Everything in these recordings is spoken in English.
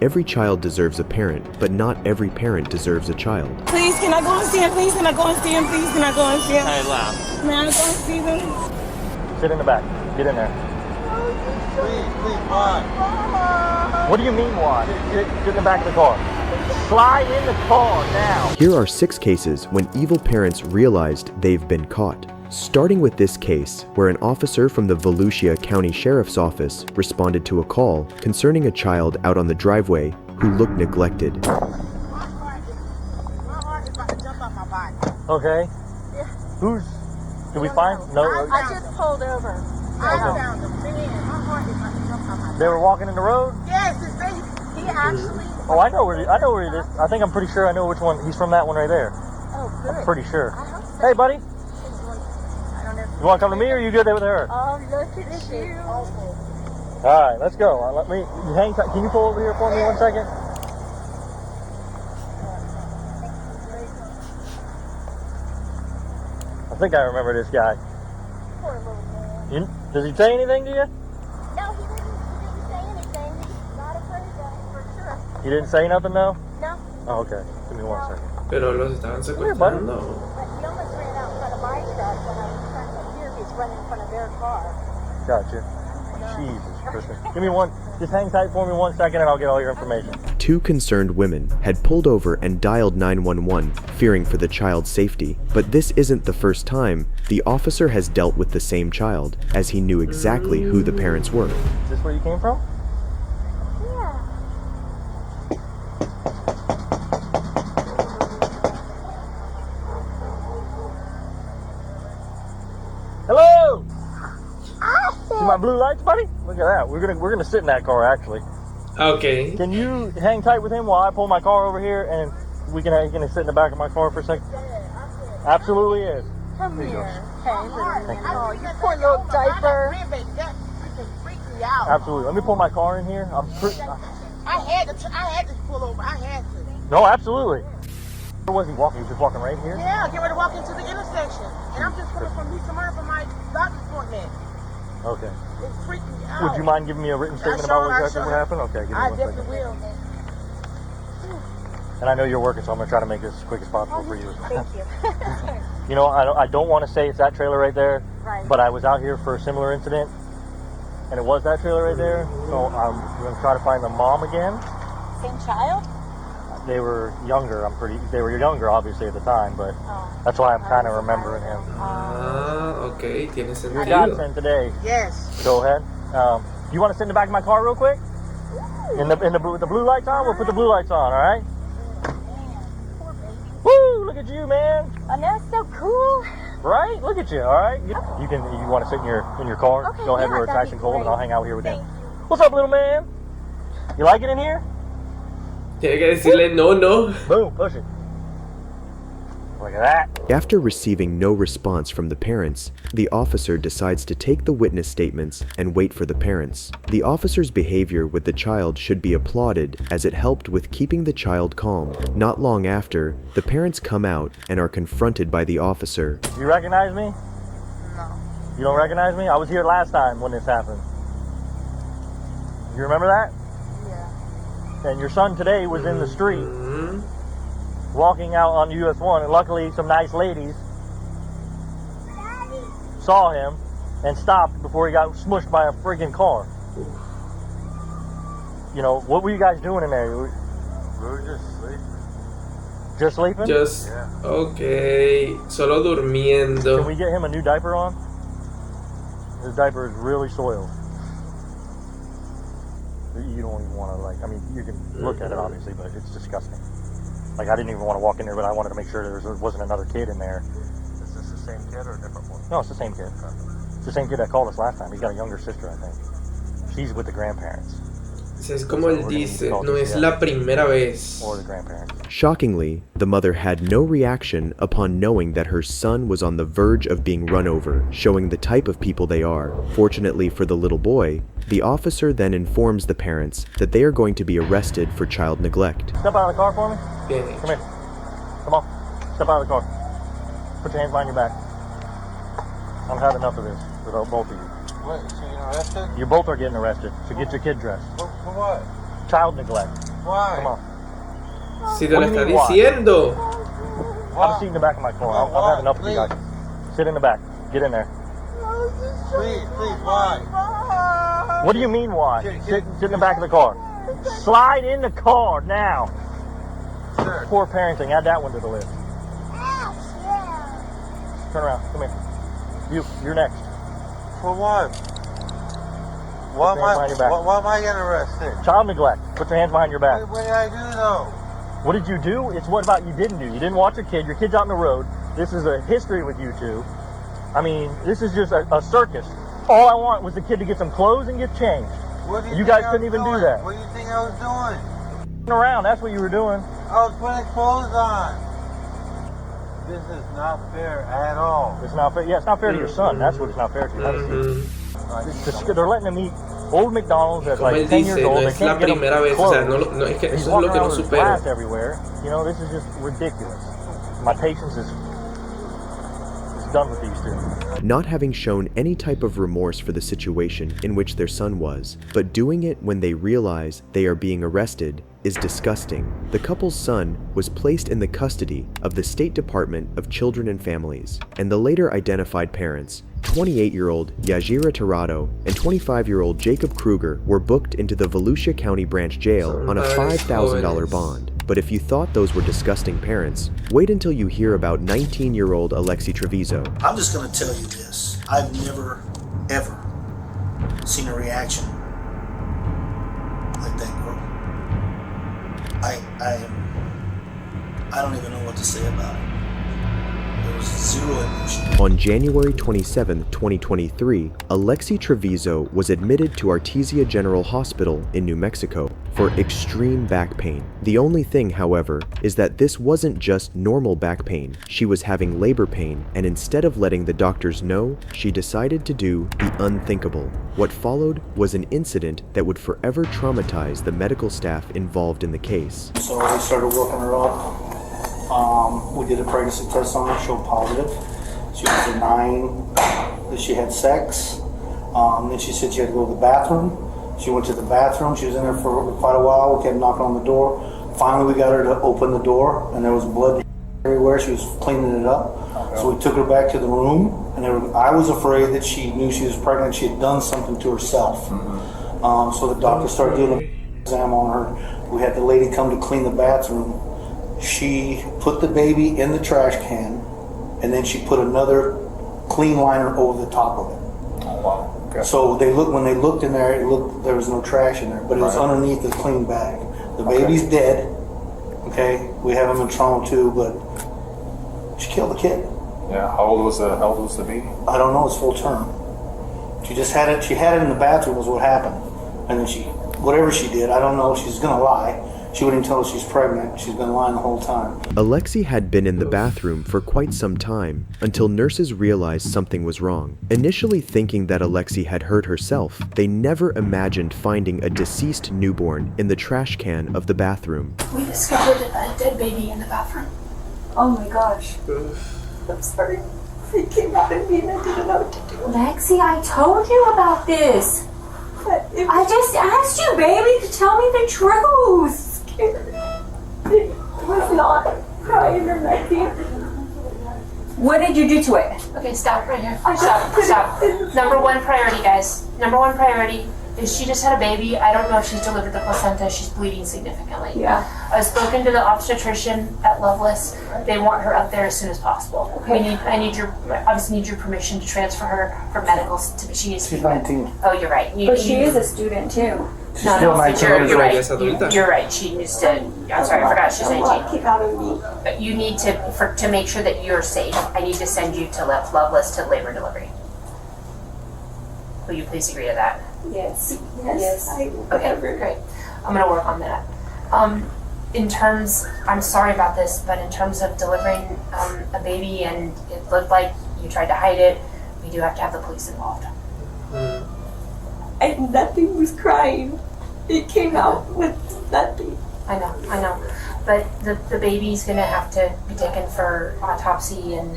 Every child deserves a parent, but not every parent deserves a child. Please, can I go and see him? Please, can I go and see him? Please, can I go and see him? Hey, laugh. May I go and see them? Sit in the back. Get in there. Please, why? What do you mean why? Get in the back of the car. Slide in the car now. Here are 6 cases when evil parents realized they've been caught. Starting with this case, where an officer from the Volusia County Sheriff's Office responded to a call concerning a child out on the driveway who looked neglected. Okay. Who's... Did we find? No. I just pulled over. I found him. They were walking in the road? Yes, he actually... Oh, I know where it is. I think I'm pretty sure I know which one. He's from that one right there. Oh, good. I'm pretty sure. I hope so. Hey, buddy. I don't know. You want to come to me or are you good there with her? Oh, look at you. All right, let's go. Let me hang tight. Can you pull over here for me 1 second? I think I remember this guy. Poor little man. Does he say anything to you? No, he didn't say anything. He's not afraid of it, for sure. He didn't say nothing, no? No. Oh, okay. Give me 1 second. Pero los estaban secuestrando. But he almost ran out in front of my truck when I was trying to hear he's running in front of their car. Gotcha. Jesus Christmas. Give me one. Just hang tight for me 1 second and I'll get all your information. 2 concerned women had pulled over and dialed 911, fearing for the child's safety. But this isn't the first time the officer has dealt with the same child, as he knew exactly who the parents were. Is this where you came from? Yeah. Hello! See my blue lights, buddy? Look at that. We're gonna sit in that car actually. Okay. Can you hang tight with him while I pull my car over here and he can sit in the back of my car for a second? Absolutely is. Come here. Hey, little Thank man. you. Oh, you poor little diaper. Absolutely. Let me pull my car in here. I had to pull over. I had to. No, absolutely. Where was he walking? He was just walking right here? Yeah, get ready to walk into the intersection. And I'm just coming from Lisa Murray for my doctor's appointment. Okay. It's freaking me out. Would you mind giving me a written statement about what happened? Okay, give me I 1 definitely second. will. And I know you're working, so I'm gonna try to make this as quick as possible for you. Thank you. You know, I don't want to say it's that trailer right there, Right. but I was out here for a similar incident, and it was that trailer right there. So I'm gonna try to find the mom again. Same child? They were younger. They were younger, obviously, at the time, but that's why I'm kind of remembering him. Okay, tiene Your sentido. godsend today. Yes. Go ahead. You want to sit in the back of my car real quick? In the blue lights on? We'll put the blue lights on. All right. Poor baby. Woo! Look at you, man. And that's so cool. Right? Look at you. All right. You want to sit in your car? Okay, Go ahead yeah, where it's that'd nice and be cold, and great. I'll hang out here with him. Thank you. What's up, little man? You like it in here? Tiene que decirle no. Boom, push it. Look at that. After receiving no response from the parents, the officer decides to take the witness statements and wait for the parents. The officer's behavior with the child should be applauded, as it helped with keeping the child calm. Not long after, the parents come out and are confronted by the officer. You recognize me? No. You don't recognize me? I was here last time when this happened. You remember that? Yeah. And your son today was in the street walking out on US 1, and luckily some nice ladies saw him and stopped before he got smushed by a freaking car. You know, what were you guys doing in there? We were just sleeping. Just sleeping? Just, Yeah. okay, solo durmiendo. Can we get him a new diaper on? His diaper is really soiled. You don't even want to, like, I mean, you can look at it obviously, but it's disgusting. Like, I didn't even want to walk in there, but I wanted to make sure there wasn't another kid in there. Is this the same kid or a different one? No, it's the same kid. It's the same kid that called us last time. He's got a younger sister, I think. She's with the grandparents. Es como él dice, no es la primera vez. Or the grandparents. Shockingly, the mother had no reaction upon knowing that her son was on the verge of being run over, showing the type of people they are. Fortunately for the little boy, the officer then informs the parents that they are going to be arrested for child neglect. Step out of the car for me. Bien Come hecho. here. Come on. Step out of the car. Put your hands behind your back. I've had enough of this with both of you. What, so you're arrested? You both are getting arrested, so get your kid dressed. For what? Child neglect. Why? Come on. Si te What lo do you está mean, why? diciendo. Have a seat in the back of my car. I've had enough of you guys. Sit in the back. Get in there. Please, why? What do you mean, why? Sit in the back of the car. Slide in the car now. Sir. Poor parenting. Add that one to the list. Turn around. Come here. You're next. For what? Why am I getting arrested? Child neglect. Put your hands behind your back. What did I do though? What did you do? It's what about you didn't do. You didn't watch your kid. Your kid's out on the road. This is a history with you two. I mean, this is just a circus. All I want was the kid to get some clothes and get changed. What do You guys couldn't even do that. What do you think I was doing? Around. That's what you were doing. I was putting clothes on. This is not fair at all. It's not fair. Yeah, it's not fair to your son. That's what it's not fair to. Have a seat. They're letting him eat Old McDonald's at Como like él 10 years dice, old. no They es la can't get him primera vez, o sea, clothes. no, es que He's eso es walking lo que around no with supero. glass everywhere. You know, this is just ridiculous. My patience is done with these two. Not having shown any type of remorse for the situation in which their son was, but doing it when they realize they are being arrested, is disgusting. The couple's son was placed in the custody of the State Department of Children and Families, and the later identified parents, 28-year-old Yajira Tirado and 25-year-old Jacob Kruger, were booked into the Volusia County Branch Jail on a $5,000 bond. But if you thought those were disgusting parents, wait until you hear about 19-year-old Alexi Treviso. I'm just going to tell you this. I've never, ever seen a reaction like that girl. I don't even know what to say about it. There was zero emotion. On January 27, 2023, Alexi Treviso was admitted to Artesia General Hospital in New Mexico for extreme back pain. The only thing, however, is that this wasn't just normal back pain. She was having labor pain, and instead of letting the doctors know, she decided to do the unthinkable. What followed was an incident that would forever traumatize the medical staff involved in the case. So we started working her up. We did a pregnancy test on her, showed positive. She was denying that she had sex. Then she said she had to go to the bathroom. She went to the bathroom. She was in there for quite a while. We kept knocking on the door. Finally, we got her to open the door, and there was blood everywhere. She was cleaning it up. So we took her back to the room, and I was afraid that she knew she was pregnant. She had done something to herself. So the doctor started doing an exam on her. We had the lady come to clean the bathroom. She put the baby in the trash can, and then she put another clean liner over the top of it. Oh, wow. Okay. So when they looked in there, there was no trash in there, but it was underneath the clean bag. The baby's dead. Okay, we have him in trauma too, but she killed the kid. Yeah. How old was the baby? I don't know. It's full term. She just had it. She had it in the bathroom. Was what happened, and then whatever she did, I don't know. She's gonna lie. She wouldn't tell us she's pregnant. She's been lying the whole time. Alexi had been in the bathroom for quite some time until nurses realized something was wrong. Initially thinking that Alexi had hurt herself, they never imagined finding a deceased newborn in the trash can of the bathroom. We discovered a dead baby in the bathroom. Oh my gosh. I'm sorry. It came out of me and I didn't know what to do. Lexi, I told you about this. I just asked you, baby, to tell me the truth. It was not crying or nothing. What did you do to it? Okay, stop right here. Stop. Number one priority, guys. Number one priority is she just had a baby. I don't know if she's delivered the placenta. She's bleeding significantly. Yeah. I've spoken to the obstetrician at Loveless. They want her out there as soon as possible. Okay. Obviously need your permission to transfer her for medicals. She needs to She's be 19. Oh, you're right. But she is a student too. Still 19. You're right. Es adulta. You're right. She needs to. I'm sorry, I forgot she's 19. Keep out of me. But you need to make sure that you're safe. I need to send you to Loveless to labor and delivery. Will you please agree to that? Yes. Okay, great. I'm gonna work on that. I'm sorry about this, but in terms of delivering a baby and it looked like you tried to hide it, we do have to have the police involved. And nothing was crying. It came out with nothing. I know. But the baby's gonna have to be taken for autopsy and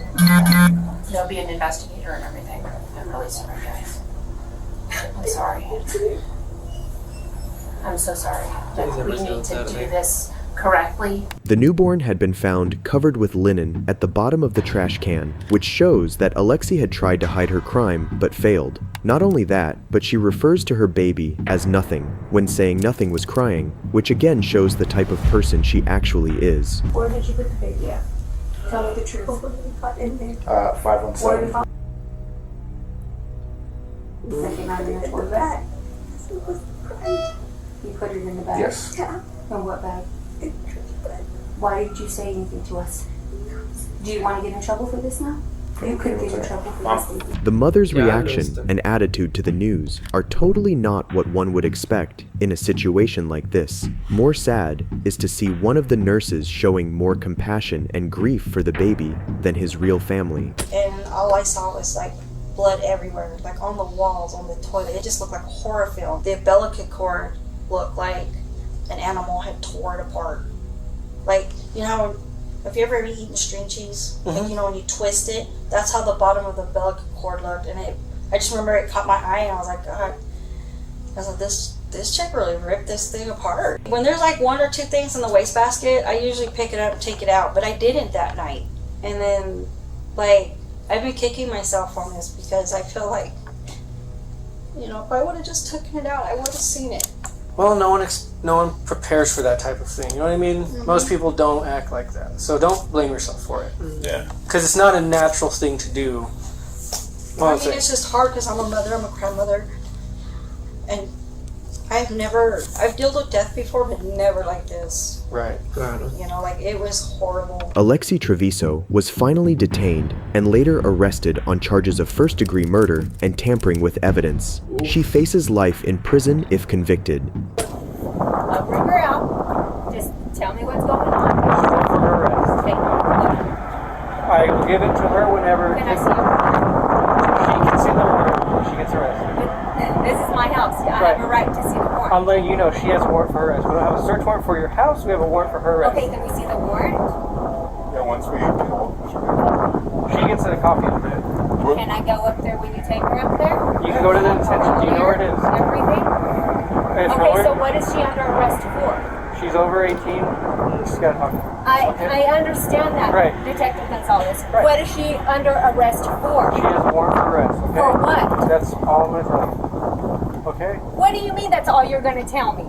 there'll be an investigator and everything. I'm really sorry, guys. I'm sorry. I'm so sorry. But we need to do this correctly. The newborn had been found covered with linen at the bottom of the trash can, which shows that Alexi had tried to hide her crime but failed. Not only that, but she refers to her baby as nothing when saying nothing was crying, which again shows the type of person she actually is. Where did you put the baby at? Tell me the truth. 517. That came out of your toilet bag. You put it in the bag? Yes. In what bag? Why didn't you say anything to us? Do you want to get in trouble for this now? You could get in trouble for this. The mother's reaction and attitude to the news are totally not what one would expect in a situation like this. More sad is to see one of the nurses showing more compassion and grief for the baby than his real family. And all I saw was like blood everywhere, like on the walls, on the toilet. It just looked like a horror film. The umbilical cord looked like an animal had tore it apart. Like, you know, have you ever eaten string cheese? And you know, when you twist it, that's how the bottom of the umbilical cord looked. And I just remember it caught my eye, and I was like, God. I was like, this chick really ripped this thing apart. When there's like one or two things in the wastebasket, I usually pick it up and take it out, but I didn't that night. And then, like, I've been kicking myself on this because I feel like, you know, if I would have just taken it out, I would have seen it. Well, no one prepares for that type of thing. You know what I mean? Most people don't act like that. So don't blame yourself for it. Yeah. Because it's not a natural thing to do. Well, I mean, it's just hard because I'm a mother, I'm a grandmother, and I've dealt with death before, but never like this. Right. You know, like, it was horrible. Alexi Treviso was finally detained and later arrested on charges of first-degree murder and tampering with evidence. She faces life in prison if convicted. I'll bring her out. Just tell me what's going on. For her arrest. Okay. I will give it to her whenever Can I see her? she can see the warrant when she gets arrested. This is my house. I have a right to see the warrant. I'm letting you know she has a warrant for her arrest. We don't have a search warrant for your house. We have a warrant for her arrest. Okay, can we see the warrant? Yeah, once we She gets a copy of it. Can I go up there when you take her up there? You can go to the detention. Do you know where it is? Everything? Okay, so what is she under arrest for? She's over 18. She's got a copy. I understand that, Right. Detective Gonzalez. Right. What is she under arrest for? She has a warrant for arrest. Okay? For what? That's all I'm going to tell you. Okay? What do you mean that's all you're going to tell me?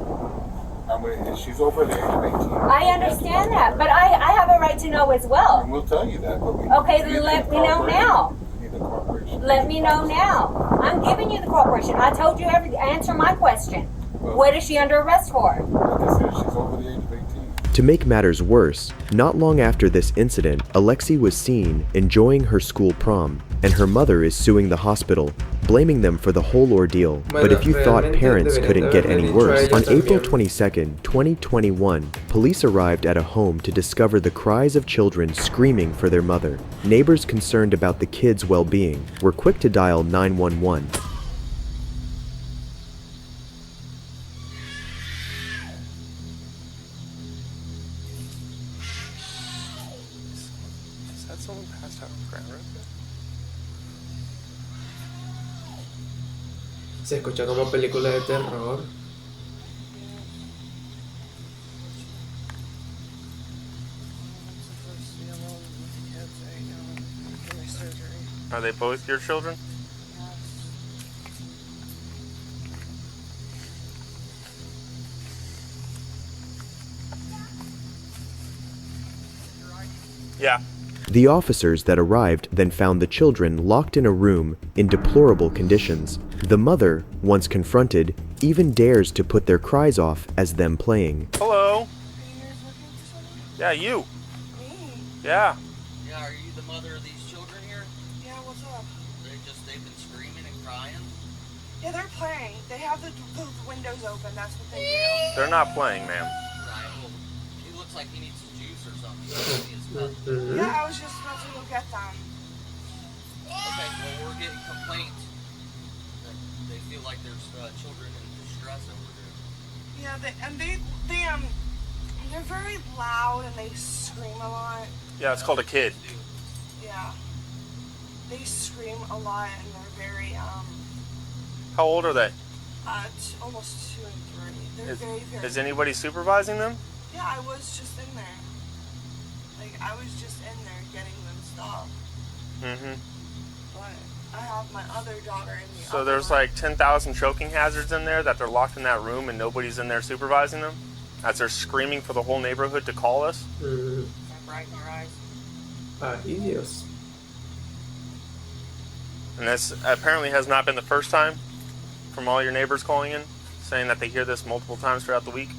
she's over the age of 18. I understand that, but I have a right to know as well. And we'll tell you that, but we Okay, then let me know now. need the cooperation. Let me know now. I'm giving you the cooperation. I told you answer my question. What is she under arrest for? Like I said, she's over the age of 18. To make matters worse, not long after this incident, Alexi was seen enjoying her school prom, and her mother is suing the hospital, blaming them for the whole ordeal. But if you thought parents couldn't get any worse, on April 22nd, 2021, police arrived at a home to discover the cries of children screaming for their mother. Neighbors concerned about the kids' well-being were quick to dial 911. Se escucha como película de terror. Are they both your children? Yeah. The officers that arrived then found the children locked in a room in deplorable conditions. The mother, once confronted, even dares to put their cries off as them playing. Hello. Yeah, you. Me? Yeah. Yeah, are you the mother of these children here? Yeah, what's up? They've been screaming and crying? Yeah, they're playing. They have the windows open. That's what they do. They're not playing, ma'am. Right, well, he looks like he needs some juice or something. Yeah, I was just about to go get them. Okay, well, we're getting complaints that they feel like there's children in distress over there. Yeah, they're very loud and they scream a lot. Yeah, it's called a kid. Yeah. They scream a lot and they're very, How old are they? Almost 2 and 3. They're very, very. Is anybody supervising them? Yeah, I was just in there. Like, I was just in there getting them stopped. Mm-hmm. But I have my other daughter in the So there's like 10,000 choking hazards in there that they're locked in that room and nobody's in there supervising them? As they're screaming for the whole neighborhood to call us? Mm. Bright in your eyes. Dios. And this apparently has not been the first time from all your neighbors calling in, saying that they hear this multiple times throughout the week.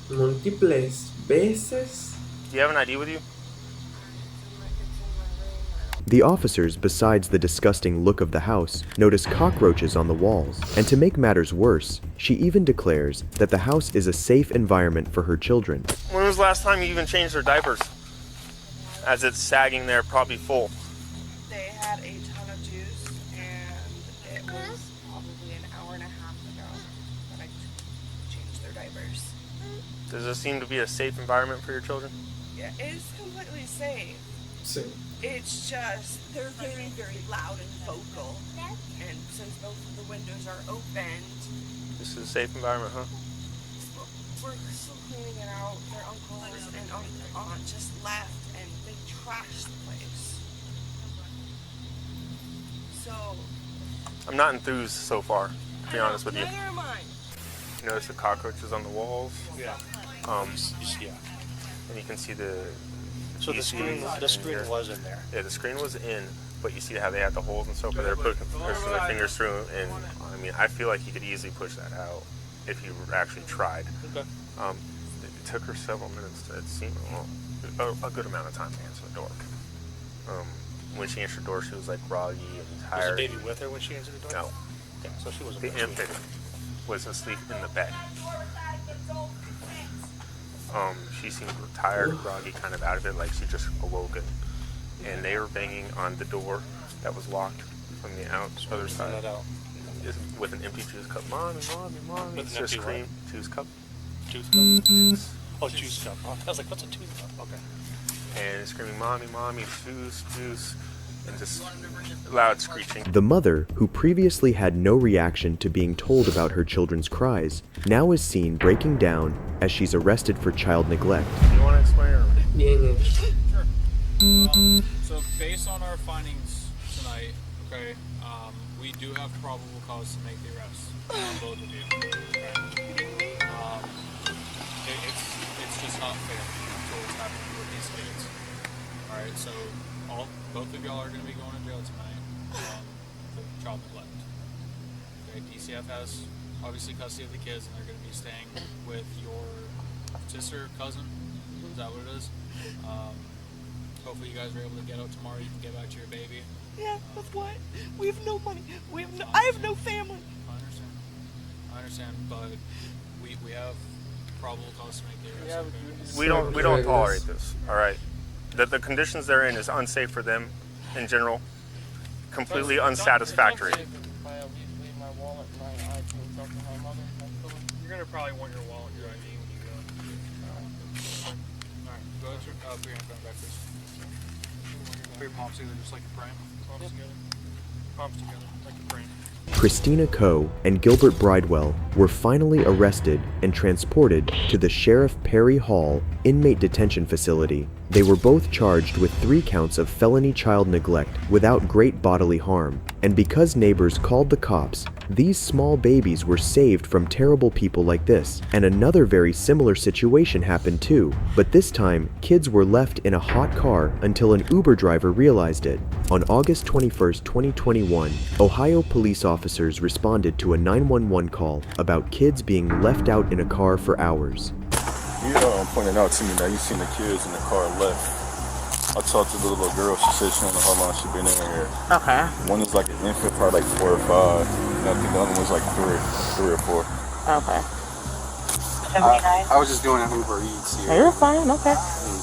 Múltiples veces. Do you have an ID with you? The officers, besides the disgusting look of the house, notice cockroaches on the walls, and to make matters worse, she even declares that the house is a safe environment for her children. When was the last time you even changed their diapers? As it's sagging there, probably full. They had a ton of juice, and it was probably an hour and a half ago that I changed their diapers. Does this seem to be a safe environment for your children? Yeah, it's completely safe. Sí. It's just, they're very, very loud and vocal. And since both of the windows are opened, This is a safe environment, huh? we're still cleaning it out. Their uncles and aunt just left and they trashed the place. So, I'm not enthused so far, to be honest with you. neither am I. You notice the cockroaches on the walls? Yeah. Yeah. And you can see the... So the screen was in there. Yeah, the screen was in, but you see how they had the holes and stuff where they're pushing their fingers through, and I mean, I feel like you could easily push that out if you actually tried. Okay. It took her several minutes to, it seemed, a good amount of time to answer the door. When she answered the door, she was like groggy and tired. Was the baby with her when she answered the door? No. Okay, so she wasn't. The infant was asleep in the bed. She seemed tired, groggy, kind of out of it, like she just awoken. And they were banging on the door that was locked from the other side. With an empty juice cup. Mommy, mommy, mommy. With an empty scream. Juice cup. Juice cup? Juice. Oh, juice cup. I was like, what's a juice cup? Okay. And screaming, mommy, mommy, juice, juice. And just loud screeching. The mother, who previously had no reaction to being told about her children's cries, now is seen breaking down as she's arrested for child neglect. You want to explain or? Sure. So based on our findings tonight, okay, we do have probable cause to make the arrest on both of you. Okay? It's just not fair to what's happening with these kids. All right, so both of y'all are going to be going to jail tonight for child neglect. Okay, DCF has obviously custody of the kids, and they're going to be staying with your sister, cousin. Is that what it is? Hopefully you guys are able to get out tomorrow. You can get back to your baby. Yeah, with what? We have no money. I have no family. I understand, but we have probable cause to make the arrest. Okay? We don't tolerate this. All right. The conditions they're in is unsafe for them in general. Completely unsatisfactory. You're gonna probably want your wallet, your ID when you go. Alright, go ahead, put your hand back, please. Put your palms together just like you're praying. Palms together. Palms together, like you're praying. Christina Coe and Gilbert Bridewell were finally arrested and transported to the Sheriff Perry Hall inmate detention facility. They were both charged with 3 counts of felony child neglect without great bodily harm. And because neighbors called the cops, these small babies were saved from terrible people like this. And another very similar situation happened too, but this time kids were left in a hot car until an Uber driver realized it. On August 21st, 2021, Ohio police officers responded to a 911 call about kids being left out in a car for hours. You pointed out to me that you seen the kids in the car left. I talked to the little girl. She said she don't know how long she been in here. Okay. One is like an infant, probably like 4 or 5. And I think the other one was like 3 or 4. Okay. I was just doing an Uber Eats here. You're fine. Okay. And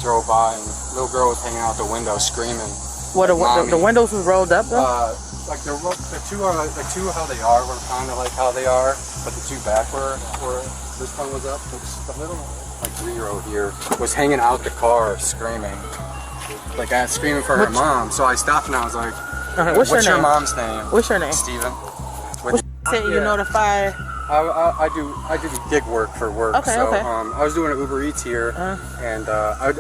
drove by, and the little girl was hanging out the window screaming. What the windows was rolled up though? Like the two are like how they are were kind of like how they are, but the 2 back were this one was up. The little like 3-year-old here was hanging out the car screaming, like screaming for her mom. So I stopped and I was like, What's your name? mom's name? What's your name? Steven. said you notify. I do the gig work for work. Okay, so okay. I was doing an Uber Eats here, and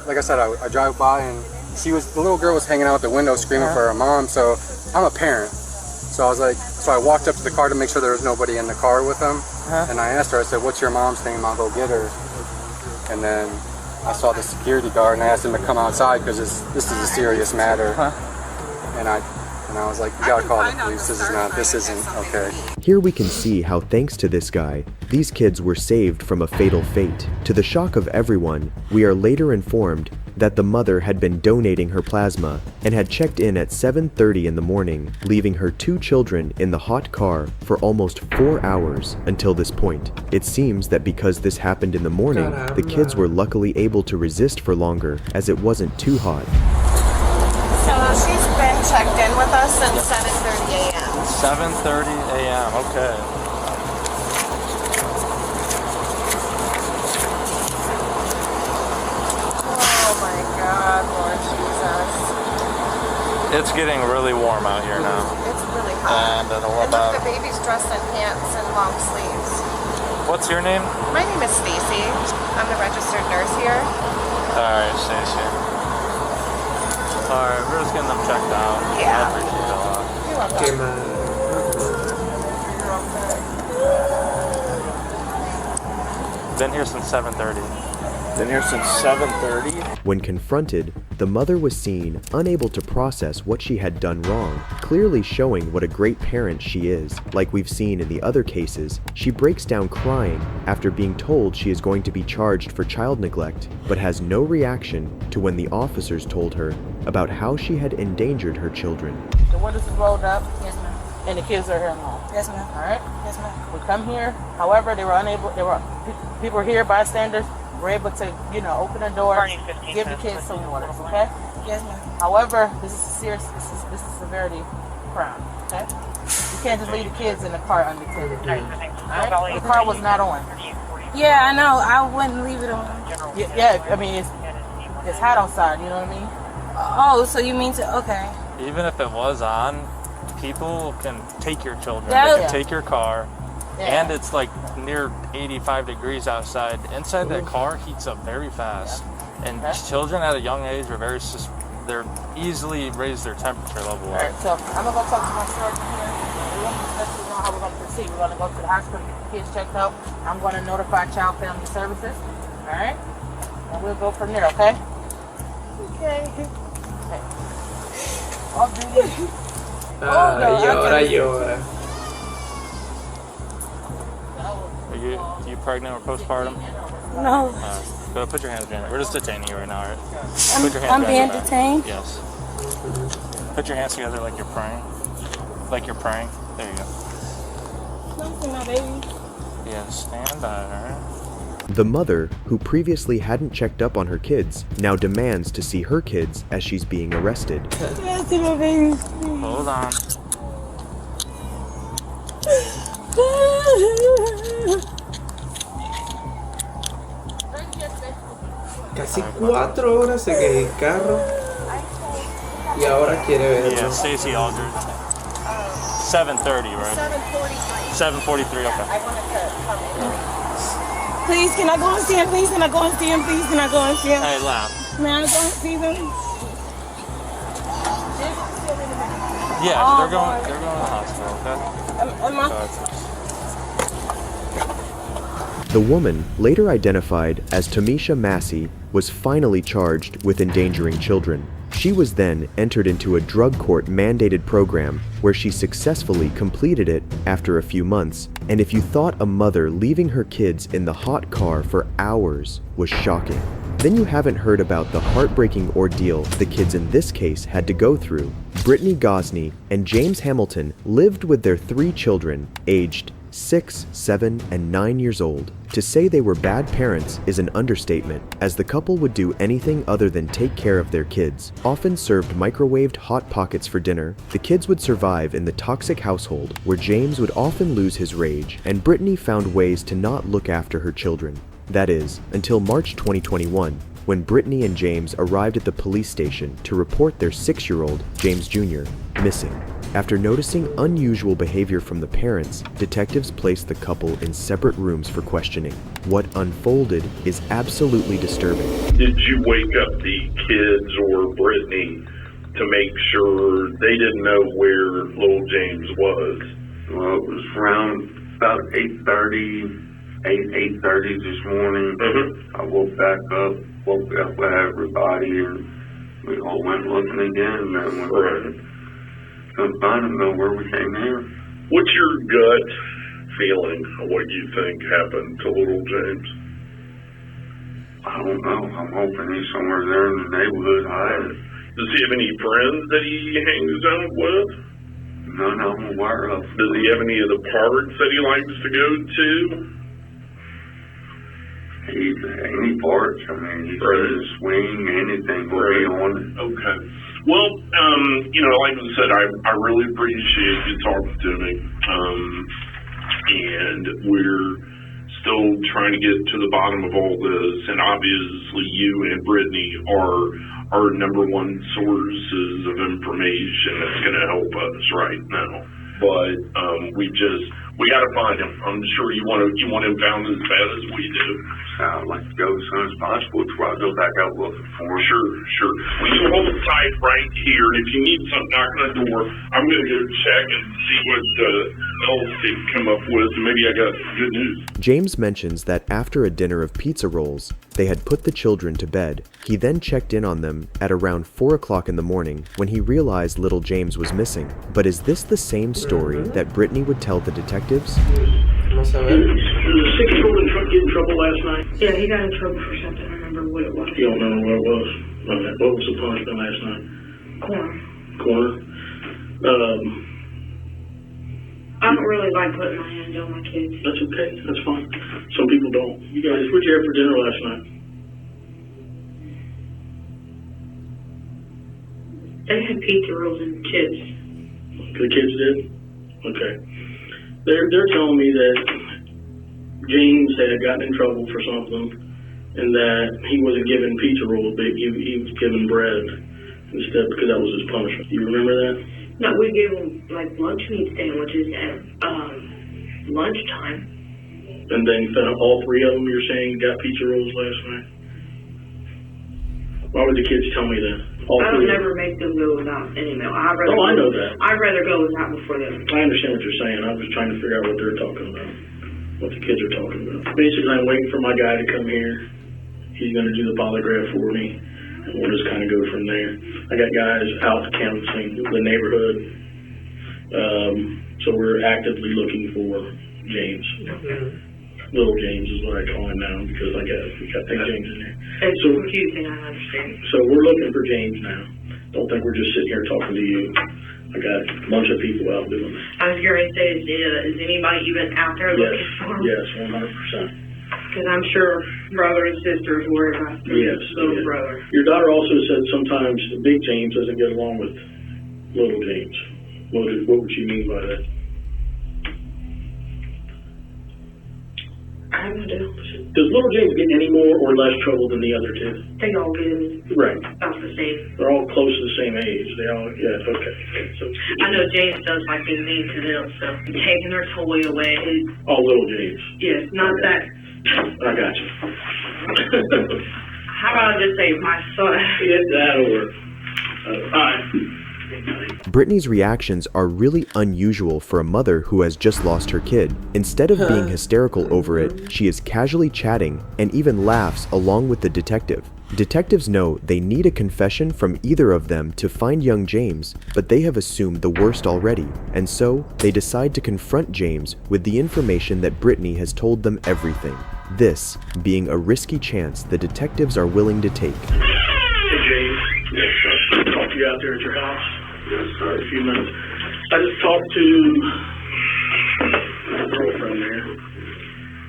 like I said, I drive by and the little girl was hanging out the window screaming for her mom. So I'm a parent, so I walked up to the car to make sure there was nobody in the car with them, and I asked her. I said, "What's your mom's name? I'll go get her." And then I saw the security guard and I asked him to come outside because this is a serious matter. And I was like, you gotta call the police. This isn't okay. Here we can see how, thanks to this guy, these kids were saved from a fatal fate. To the shock of everyone, we are later informed that the mother had been donating her plasma and had checked in at 7:30 in the morning, leaving her 2 children in the hot car for almost 4 hours until this point. It seems that because this happened in the morning, the kids were luckily able to resist for longer as it wasn't too hot. So she's been checked in with us since 7:30 a.m. 7:30 a.m. Okay. Oh my God, Lord Jesus. It's getting really warm out here now. It's really hot. And look, the baby's dressed in pants and long sleeves. What's your name? My name is Stacy. I'm the registered nurse here. Alright, Stacy. Alright, we're just getting them checked out. Yeah. I appreciate it a lot. You're welcome. Been here since 7:30. Been here since 7:30. When confronted, the mother was seen unable to process what she had done wrong, clearly showing what a great parent she is. Like we've seen in the other cases, she breaks down crying after being told she is going to be charged for child neglect, but has no reaction to when the officers told her about how she had endangered her children. The windows is rolled up. Yes, ma'am. And the kids are here alone. Yes, ma'am. All right. Yes, ma'am. We come here. However, people were here, bystanders, were able to, open the door, give the kids some water, okay? Yes, ma'am. However, this is a severity crime, okay? You can't just leave the kids in the car unattended. All right? The car was not on. Yeah, I know. I wouldn't leave it on. Yeah, I mean, it's hot outside, you know what I mean? Oh, so you mean okay. Even if it was on, people can take your children, Yeah. they can take your car, and it's like near 85 degrees outside. Inside that car heats up very fast, and children at a young age are they're easily raise their temperature level. All right, so I'm gonna go talk to my sergeant here. We're gonna let you know how we're gonna proceed. We're gonna go to the hospital, get the kids checked out. I'm gonna notify Child Family Services. All right, and we'll go from there. Okay? Okay. Llora. Are you pregnant or postpartum? No. Go put your hands behind it. We're just detaining you right now, right? I'm being detained? Yes. Put your hands together like you're praying. Like you're praying. There you go. Don't see my baby. Yeah, stand by, alright? The mother, who previously hadn't checked up on her kids, now demands to see her kids as she's being arrested. Don't see my baby. Hold on. Casi 4 horas se quedó en carro y ahora quiere ver. Yeah, Stacy Aldridge. 7:30, right? 7:43, okay. Please, can I go and see him? Please, can I go and see him? Please, can I go and see him? Hey, laugh. May I go and see them? Yeah, they're going to the hospital, okay? The woman, later identified as Tamisha Massey, was finally charged with endangering children. She was then entered into a drug court mandated program where she successfully completed it after a few months. And if you thought a mother leaving her kids in the hot car for hours was shocking, then you haven't heard about the heartbreaking ordeal the kids in this case had to go through. Brittany Gosney and James Hamilton lived with their 3 children, aged 6, 7, and 9 years old. To say they were bad parents is an understatement, as the couple would do anything other than take care of their kids. Often served microwaved Hot Pockets for dinner, the kids would survive in the toxic household where James would often lose his rage, and Brittany found ways to not look after her children. That is, until March 2021, when Brittany and James arrived at the police station to report their 6-year-old, James Jr., missing. After noticing unusual behavior from the parents, detectives placed the couple in separate rooms for questioning. What unfolded is absolutely disturbing. Did you wake up the kids or Brittany to make sure they didn't know where little James was? Well, it was around about 8:30 this morning. I woke back up with everybody, and we all went looking again, and we couldn't find him nowhere. We came here. What's your gut feeling of what you think happened to little James? I don't know. I'm hoping he's somewhere there in the neighborhood hiding. Does he have any friends that he hangs out with? None I'm aware of. Does he have any of the parks that he likes to go to? Any parts. I mean, he's ready to swing, anything will be on it. Okay. Well, like I said, I really appreciate you talking to me. And we're still trying to get to the bottom of all this. And obviously you and Brittany are our number one sources of information that's going to help us right now. But we got to find him. I'm sure you want him found as bad as we do. I'd like to go as soon as possible before I go back out looking for him. Sure. Well, you hold tight right here, and if you need something, knock on the door. I'm going to go check and see what else they can come up with, and maybe I got good news. James mentions that after a dinner of pizza rolls, they had put the children to bed. He then checked in on them at around 4 o'clock in the morning when he realized little James was missing. But is this the same story that Brittany would tell the detectives? Vamos a ver. Did the 6-year-old get in trouble last night? Yeah, he got in trouble for something. I don't remember what it was. You don't know what it was? Okay. What was the punishment last night? Corner? I don't really like putting my hands on my kids. That's okay. That's fine. Some people don't. You guys, what'd you have for dinner last night? They had pizza rolls and chips. The kids did? Okay. They're telling me that James had gotten in trouble for something and that he wasn't given pizza rolls, but he was given bread instead because that was his punishment. Do you remember that? No, we gave them like lunch meat sandwiches at lunchtime. And then all three of them, you're saying, got pizza rolls last night? Why would the kids tell me that? I don't never make them go without any meal. I know that. I'd rather go without before them. I understand what you're saying. I'm just trying to figure out what they're talking about, what the kids are talking about. Basically, I'm waiting for my guy to come here. He's going to do the polygraph for me, and we'll just kind of go from there. I got guys out canvassing the neighborhood, so we're actively looking for James. Little James is what I call him now because we got Big James in there. It's confusing, I understand. So we're looking for James now. Don't think we're just sitting here talking to you. I got a bunch of people out doing it. I was going to say, is anybody even out there looking for him? Yes, 100%. Because I'm sure brother and sisters worry about little brother. Your daughter also said sometimes Big James doesn't get along with Little James. What would she mean by that? I don't know. Does Little James get any more or less trouble than the other two? They all get Right. about the same. They're all close to the same age. They all, okay. So, I know James does like being mean to them, so taking their toy away. all Little James. Yes, not that. I got you. How about I just say my son? That'll work. All right. Brittany's reactions are really unusual for a mother who has just lost her kid. Instead of being hysterical over it, she is casually chatting and even laughs along with the detective. Detectives know they need a confession from either of them to find young James, but they have assumed the worst already, and so they decide to confront James with the information that Brittany has told them everything. This being a risky chance the detectives are willing to take. Hey, James. Yes, sir. Talk to you out there at your house. Yes, sir. A few minutes. I just talked to my girlfriend there,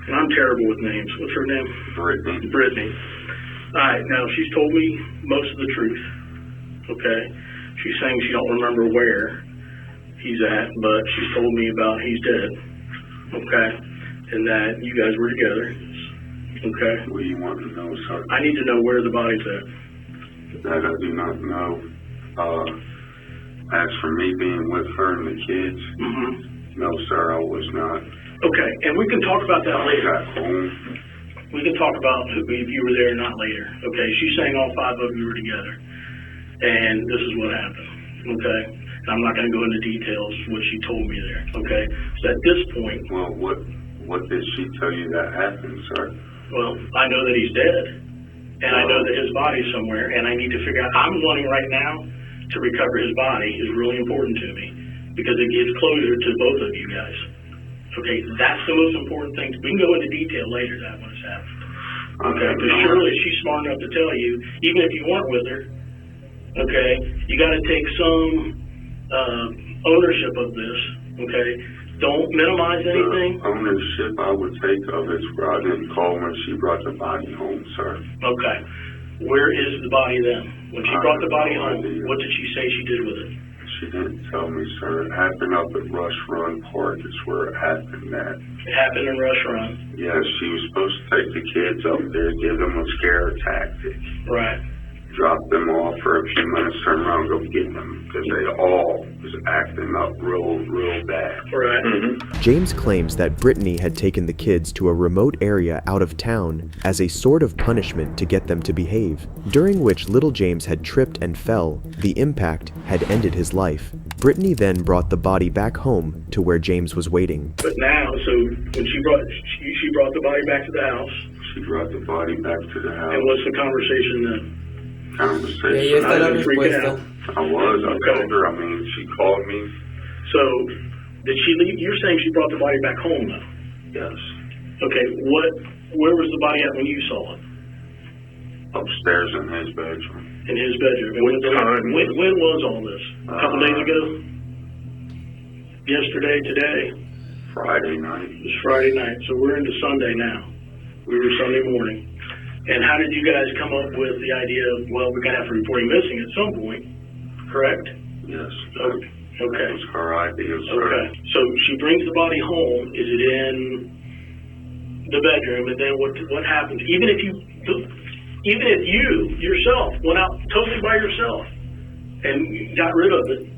and I'm terrible with names. What's her name? Brittany. All right. Now she's told me most of the truth. Okay. She's saying she don't remember where he's at, but she's told me about he's dead. Okay. And that you guys were together. Okay. What do you want to know, sir? I need to know where the body's at. That I do not know. As for me being with her and the kids, no, sir, I was not. Okay, and we can talk about that later. Back home. We can talk about if you were there or not later. Okay, she's saying all 5 of you were together, and this is what happened. Okay, and I'm not going to go into details what she told me there. Okay, so at this point, well, what did she tell you that happened, sir? Well, I know that he's dead, and I know that his body's somewhere, and I need to figure out. I'm wanting right now to recover his body is really important to me because it gives closure to both of you guys. Okay, that's the most important thing. We can go into detail later that when it's happened. Okay, because surely she's smart enough to tell you, even if you weren't with her, okay, you got to take some ownership of this, okay? Don't minimize anything. The ownership I would take of it is where I didn't call when she brought the body home, sir. Okay. Where is the body then? When she brought the body home, what did she say she did with it? She didn't tell me, sir. It happened up at Rush Run Park is where it happened at. It happened in Rush Run. Yes, she was supposed to take the kids up there, give them a scare tactic. Right. Drop them off for a few minutes, turn around, go get them. Because they all was acting up real bad. Right. James claims that Brittany had taken the kids to a remote area out of town as a sort of punishment to get them to behave, during which little James had tripped and fell. The impact had ended his life. Brittany then brought the body back home to where James was waiting. But now, so when she brought the body back to the house. She brought the body back to the house. And what's the conversation then? Conversation. Y ahí está la respuesta. I told her, I mean, she called me. So, did she leave? You're saying she brought the body back home, though? Yes. Okay, where was the body at when you saw it? Upstairs in his bedroom. In his bedroom. And when was all this? A couple days ago? Yesterday, today? Friday night. It was Friday night, so we're into Sunday now. We were Sunday morning. And how did you guys come up with the idea of, well, we're going to have to report him missing at some point, correct? Yes. Okay. That was her idea, sir. Okay. So she brings the body home. Is it in the bedroom? And then what happens? Even if you yourself went out totally by yourself and got rid of it,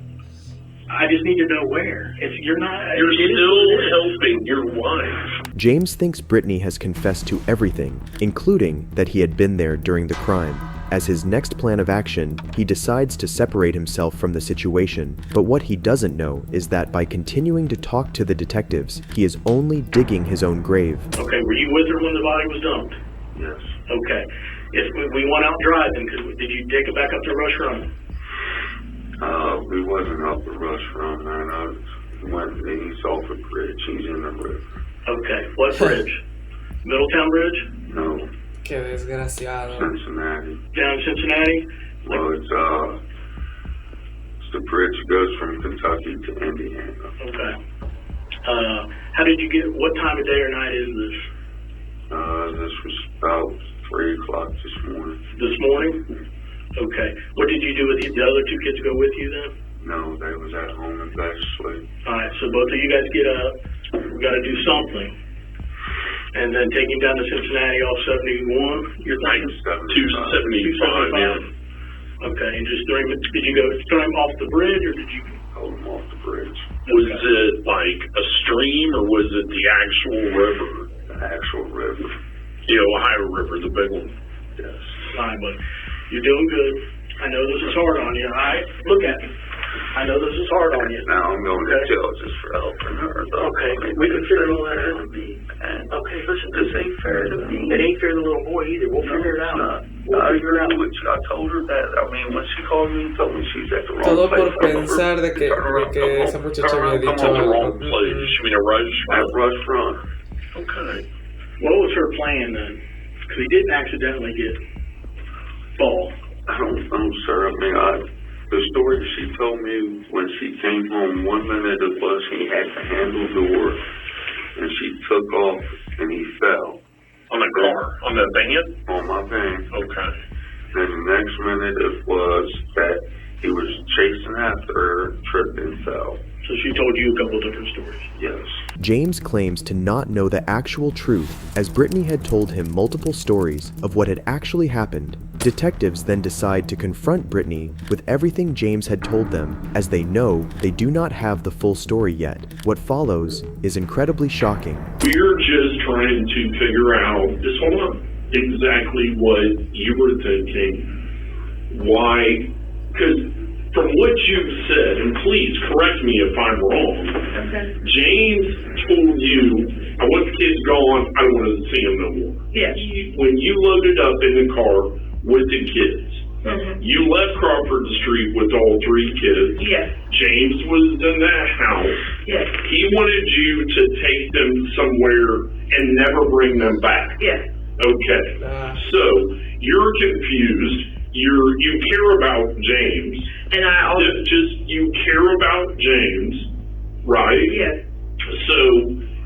I just need to know where. You're still helping your wife. James thinks Brittany has confessed to everything, including that he had been there during the crime. As his next plan of action, he decides to separate himself from the situation. But what he doesn't know is that by continuing to talk to the detectives, he is only digging his own grave. Okay, were you with her when the body was dumped? Yes. Okay. If we went out driving, did you take it back up to Rush Run? We wasn't up the Rush Run, man. I went east off the bridge. He's in the river. Okay. What bridge? Middletown Bridge? No. Qué desgraciado. Cincinnati. Down in Cincinnati? Well, it's the bridge that goes from Kentucky to Indiana. Okay. How did you what time of day or night is this? This was about 3 o'clock this morning. This morning? Okay. What did you do with the other 2 kids go with you then? No, they was at home in bed asleep. All right, so both of you guys get up. We got to do something. And then take him down to Cincinnati off 71. You're thinking 275, yeah. Okay, and just did you throw him off the bridge or did you hold him off the bridge? Was it like a stream or was it the actual river? The actual river. The Ohio River, the big one. Yes. All right, buddy. You're doing good. I know this is hard on you. All right, look at me. I know this is hard on you. Now I'm going to jail just for helping her. Okay, we can figure all that out. Okay, listen, this ain't fair to me. It ain't fair to the little boy either. We'll figure it out. We'll figure it out. I told her that. I mean, when she called me and told me she was at the wrong Todo place. por pensar de que esa muchacha había dicho algo. At Rush Run. Okay. What was her plan then? Because he didn't accidentally fall. I don't know, sir. I mean, the story she told me when she came home, 1 minute it was he had the handle door and she took off and he fell. On the car? On the van? On my van. Okay. Then the next minute it was that he was chasing after her, tripped and fell. So she told you a couple different stories? Yes. James claims to not know the actual truth, as Brittany had told him multiple stories of what had actually happened. Detectives then decide to confront Brittany with everything James had told them, as they know they do not have the full story yet. What follows is incredibly shocking. We're just trying to figure out, just hold on, exactly what you were thinking. Why? Because from what you've said, and please correct me if I'm wrong, Okay. James told you, I want the kids gone, I don't want to see them no more. Yes. When you loaded up in the car with the kids, you left Crawford Street with all 3 kids. Yes. James was in that house. Yes. He wanted you to take them somewhere and never bring them back. Yes. Okay. So you're confused. You care about James. And I also you care about James, right? Yes. So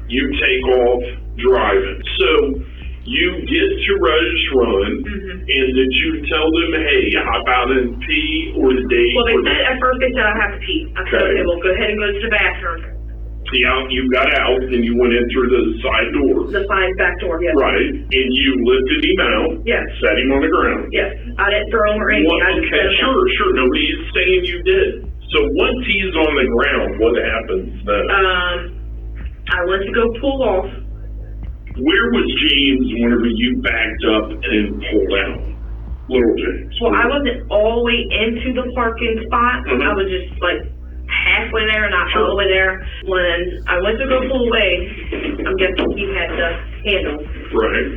you take off driving. So you get to Rush Run, and did you tell them, hey, hop out and pee, or did they? Well, at first they said I have to pee. I said, okay, well, go ahead and go to the bathroom. Yeah, you got out and you went in through the side door. The side back door, yes. Right, and you lifted him out. Yes. Set him on the ground. Yes. I didn't throw him or anything. Well, I just okay, set him down. sure. Nobody's saying you did. So once he's on the ground, what happens then? I went to go pull off. Where was James whenever you backed up and pulled out? Little James. Well, I wasn't all the way into the parking spot. I was just like halfway there, not all the way there. When I went to go pull away, I'm guessing he had the handle. Right.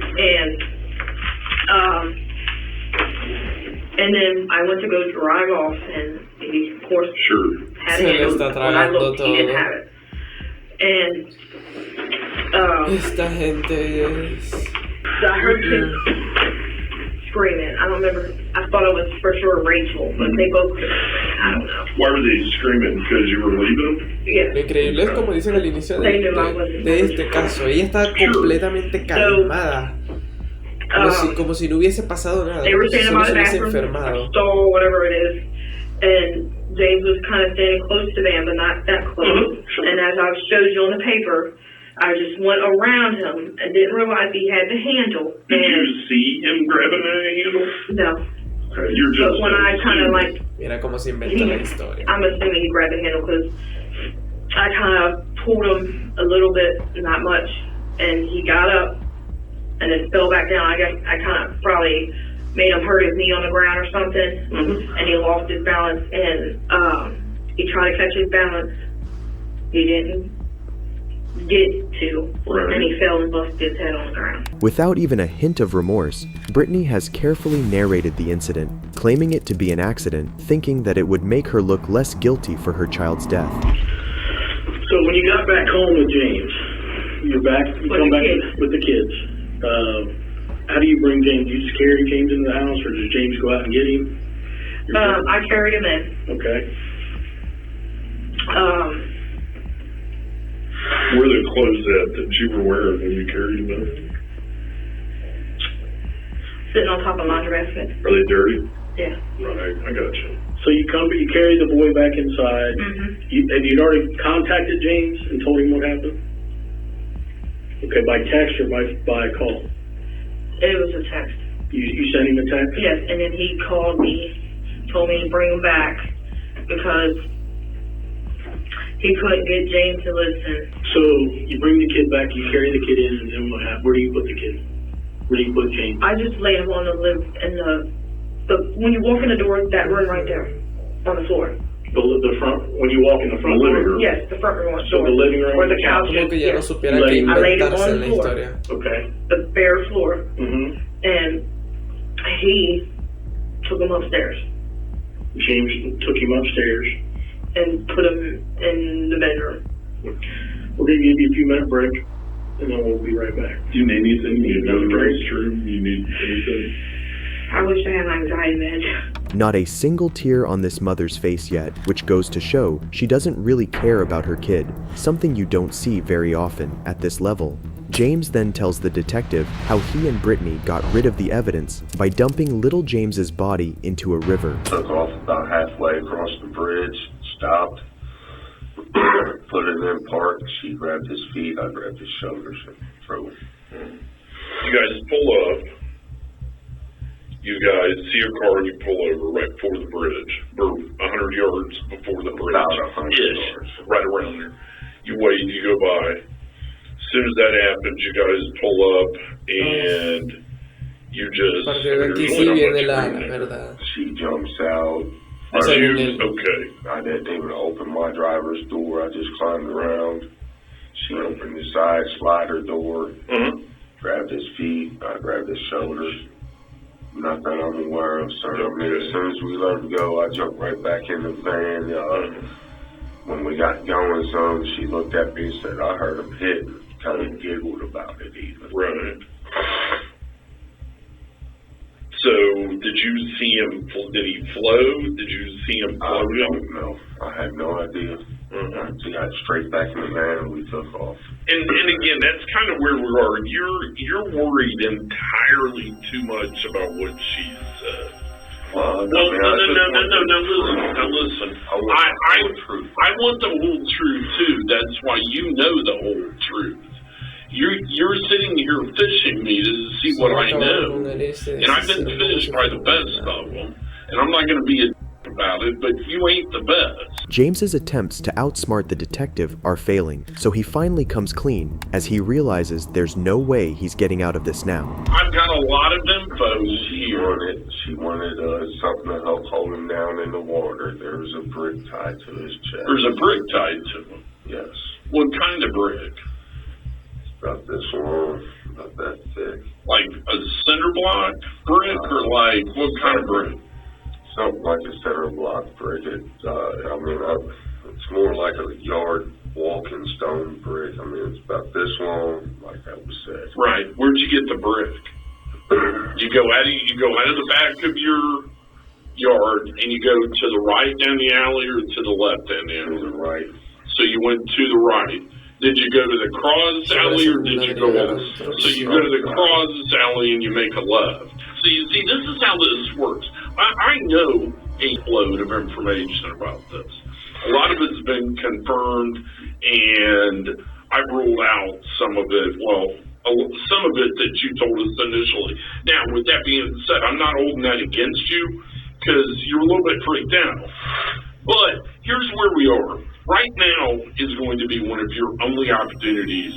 And then I went to go drive off, and he, of course, had a handle. When I looked, he didn't have it. And esta gente es... I heard kids screaming. I don't remember. I thought it was for sure Rachel, but they both could. I don't know. Why were they screaming? Because you were leaving? Yeah. Lo increíble es como dicen al inicio de este caso. Ella está completamente calmada. Como si no hubiese pasado nada. They were Como si standing solo by se the hubiese bathroom enfermado. stall, whatever it is, and James was kind of standing close to them, but not that close. And as I showed you on the paper, I just went around him and didn't realize he had the handle. Did you see him grabbing the handle? No. Okay, you're just. But when I kind of like, Mira cómo se inventa la historia. I'm assuming he grabbed the handle because I kind of pulled him a little bit, not much, and he got up and then fell back down. I guess I kind of probably made him hurt his knee on the ground or something, and he lost his balance, and he tried to catch his balance. He didn't get to, and he fell and busted his head on the ground. Without even a hint of remorse, Brittany has carefully narrated the incident, claiming it to be an accident, thinking that it would make her look less guilty for her child's death. So when you got back home with James, you come back with the kids. How do you bring James? Do you just carry James into the house, or does James go out and get him? I carried him in. Okay. Where are the clothes at that you were wearing when you carried them in? Sitting on top of my basket. Are they dirty? Yeah. Right, I got you. So you carry the boy back inside. Have you already contacted James and told him what happened? Okay, by text or by call? It was a text. You sent him a text? Yes, and then he called me, told me to bring him back because he couldn't get James to listen. So you bring the kid back, you carry the kid in, and then what happens? Where do you put the kid? Where do you put James? I just laid him on the when you walk in the door, that room right there, on the floor. The front, when you walk in the front living room? Yes, the front room. So the living room? Or the couch. Como que ya no supiera I que laid him inventarse on en the la floor. historia. Okay. The bare floor. And he took him upstairs. James took him upstairs. And put him in the bedroom. We're going to give you a few minute break, and then we'll be right back. Do you need anything? You need to go to the restroom? You need anything? I wish I had an anxiety med. Not a single tear on this mother's face yet, which goes to show she doesn't really care about her kid, something you don't see very often at this level. James then tells the detective how he and Brittany got rid of the evidence by dumping little James's body into a river. Took off about halfway across the bridge, stopped, put him in park. She grabbed his feet, I grabbed his shoulders and threw him. You guys pull up. You guys see a car and you pull over right before the bridge, or 100 yards before the bridge. About 100 Ish, yards. right around there. You wait, you go by. As soon as that happens, you guys pull up and you just. A partir de aquí sí viene la verdad. She jumps out. Okay. I didn't even open my driver's door. I just climbed around. She opened the side slider door, grabbed his feet, I grabbed his shoulders. Not that I'm aware of, sir. I mean, as soon as we let him go, I jumped right back in the van. When we got going some, she looked at me and said, I heard him hit, and kind of giggled about it even. Right. So, did you see him, did he float? Did you see him floating? I don't know. I had no idea. She got straight back in the van and we took off. And again, that's kind of where we are. You're worried entirely too much about what she said. No, listen. I want the whole truth too. That's why you know the whole truth. You're sitting here fishing me to see what I know, and I've been fished by the best of them, and I'm not going to be a about it, but you ain't the best. James's attempts to outsmart the detective are failing, so he finally comes clean as he realizes there's no way he's getting out of this now. I've got a lot of info here. She wanted something to help hold him down in the water. There was a brick tied to his chest. There's a brick tied to him? Yes. What kind of brick? About this long, about that thick. Like a cinder block brick, or like what kind of brick? Something like a cinder block brick. It's more like a yard walking stone brick. I mean, it's about this long, like I was saying. Right. Where'd you get the brick? You go out of the back of your yard, and you go to the right down the alley, or to the left down the alley? To the right. So you went to the right. Did you go to the cross alley, or did you go on? So you go to the cross alley and you make a left. So you see, this is how this works. I know a load of information about this. A lot of it's been confirmed, and I've ruled out some of it. Well, some of it that you told us initially. Now, with that being said, I'm not holding that against you because you're a little bit freaked out. But here's where we are. Right now is going to be one of your only opportunities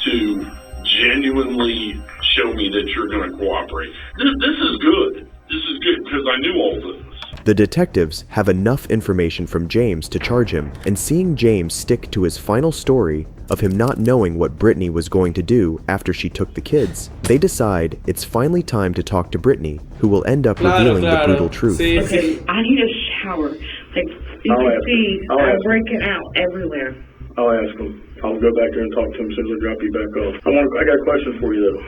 to genuinely show me that you're going to cooperate. This is good. This is good because I knew all this. The detectives have enough information from James to charge him, and seeing James stick to his final story of him not knowing what Brittany was going to do after she took the kids, they decide it's finally time to talk to Brittany, who will end up revealing the brutal truth. Okay, I need a shower. Like, you can see I'm breaking out everywhere. I'll ask him. I'll go back there and talk to him as soon as I drop you back off. I got a question for you though.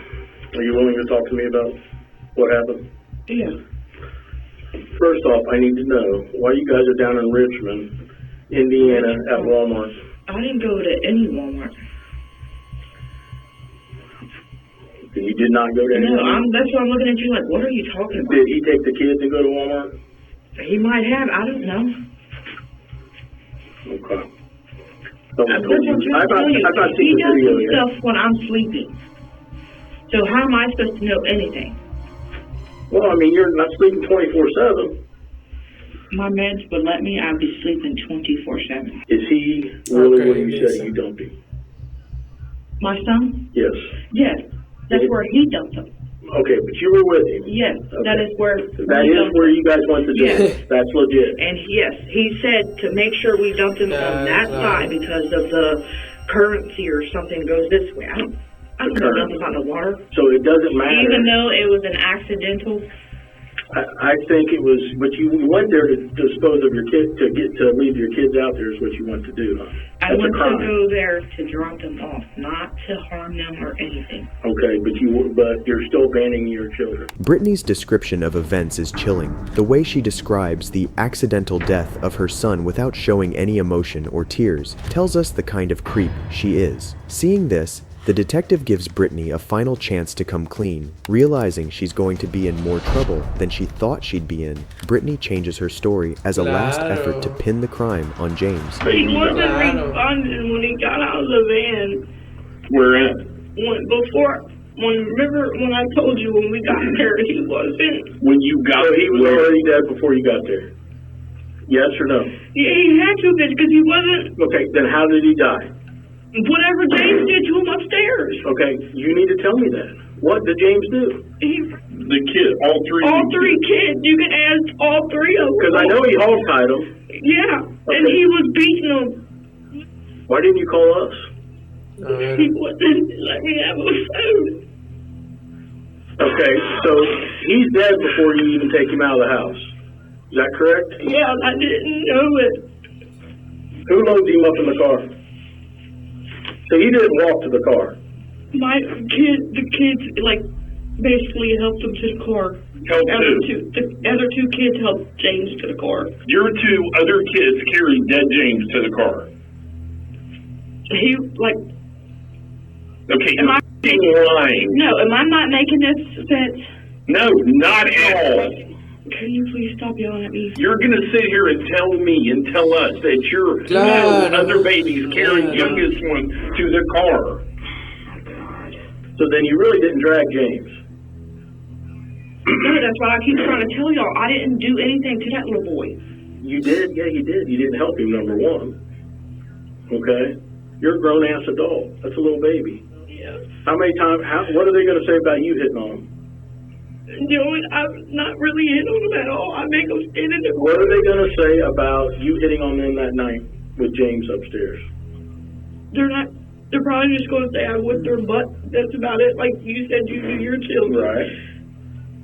Are you willing to talk to me about what happened? Yeah. First off, I need to know why you guys are down in Richmond, Indiana at Walmart. I didn't go to any Walmart. You did not go to any Walmart? No, that's why I'm looking at you like, what are you talking about? Did he take the kids and go to Walmart? He might have. I don't know. Okay. He does some stuff when I'm sleeping. So how am I supposed to know anything? Well, I mean, you're not sleeping 24/7. My meds would let me. I'd be sleeping 24/7. Is he really what you said you dumped him? My son? Yes. Yes. That's where he dumped him. Okay, but you were with him. Yes, okay. That is where you guys went to do it. That's legit. And yes, he said to make sure we dumped him on that side because of the currency or something goes this way. I don't know nothing about the water. So it doesn't matter. Even though it was an accidental. I think it was, but you went there to dispose of your kid, to leave your kids out there is what you want to do. Huh? I went to go there to drop them off, not to harm them or anything. Okay, but you're still banning your children. Brittany's description of events is chilling. The way she describes the accidental death of her son without showing any emotion or tears tells us the kind of creep she is. Seeing this, the detective gives Brittany a final chance to come clean. Realizing she's going to be in more trouble than she thought she'd be in, Brittany changes her story as a last effort to pin the crime on James. He wasn't responding when he got out of the van. Where at? Remember when I told you when we got there, he wasn't. When you got there, he was already dead before you got there. Yes or no? Yeah, he had to have been because he wasn't. Okay, then how did he die? Whatever James did to him upstairs. Okay, you need to tell me that. What did James do? The kid, all three kids. You can ask all three of them. Because I know he hog-tied them. Yeah, and he was beating them. Why didn't you call us? He wouldn't let me have a food. Okay, so he's dead before you even take him out of the house. Is that correct? Yeah, I didn't know it. Who loaded him up in the car? So he didn't walk to the car. The kids, like, basically helped him to the car. The other two kids helped James to the car. Your two other kids carried dead James to the car. He, like... Okay, you're lying. No, am I not making this sense? No, not at all. Can you please stop yelling at me? You're going to sit here and tell me and tell us that your other babies carried youngest one to the car. So then you really didn't drag James. No, that's what I keep trying to tell y'all. I didn't do anything to that little boy. You did? Yeah, you did. You didn't help him, number one. Okay? You're a grown-ass adult. That's a little baby. Yeah. How many times, what are they going to say about you hitting on him? You know, I'm not really hitting on them at all. I make them stand in the What are they going to say about you hitting on them that night with James upstairs? They're probably just going to say I whipped their butt. That's about it. Like you said, you do your children. Right.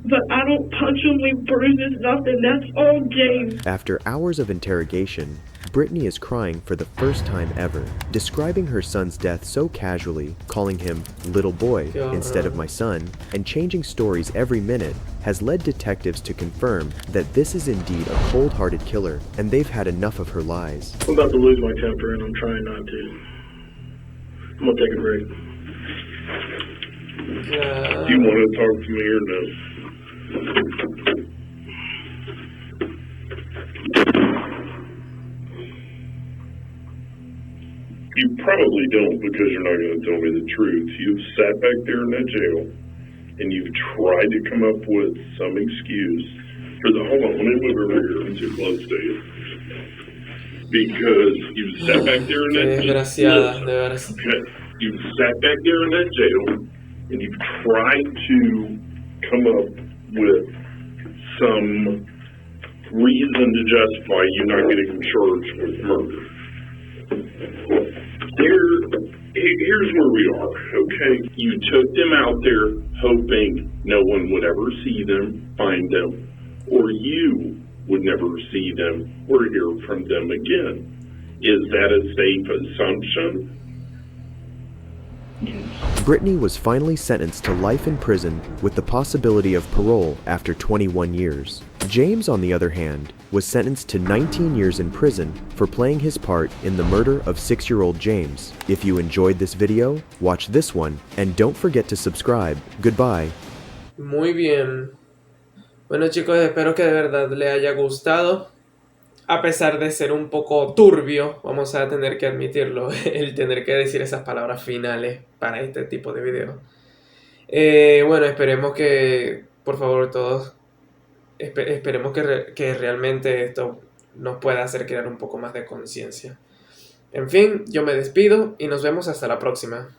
But I don't punch them, leave bruises, nothing. That's all James. After hours of interrogation, Brittany is crying for the first time ever, describing her son's death so casually, calling him little boy instead of my son, and changing stories every minute has led detectives to confirm that this is indeed a cold-hearted killer, and they've had enough of her lies. I'm about to lose my temper, and I'm trying not to. I'm going to take a break. Do you want to talk to me or no? You probably don't because you're not going to tell me the truth. You've sat back there in that jail and you've tried to come up with some excuse for the, hold on, let me move over here. I'm too close to you. Because you've sat back there in that jail. Okay. You've sat back there in that jail and you've tried to come up with some reason to justify you not getting charged with murder. Here's where we are, okay? You took them out there hoping no one would ever see them, find them, or you would never see them or hear from them again. Is that a safe assumption? Brittany was finally sentenced to life in prison with the possibility of parole after 21 years. James, on the other hand, was sentenced to 19 years in prison for playing his part in the murder of 6-year-old James. If you enjoyed this video, watch this one, and don't forget to subscribe. Goodbye. Muy bien. Bueno chicos, espero que de verdad les haya gustado. A pesar de ser un poco turbio, vamos a tener que admitirlo, el tener que decir esas palabras finales para este tipo de videos. Bueno, esperemos que, por favor, todos, esperemos que realmente esto nos pueda hacer crear un poco más de conciencia. En fin, yo me despido y nos vemos hasta la próxima.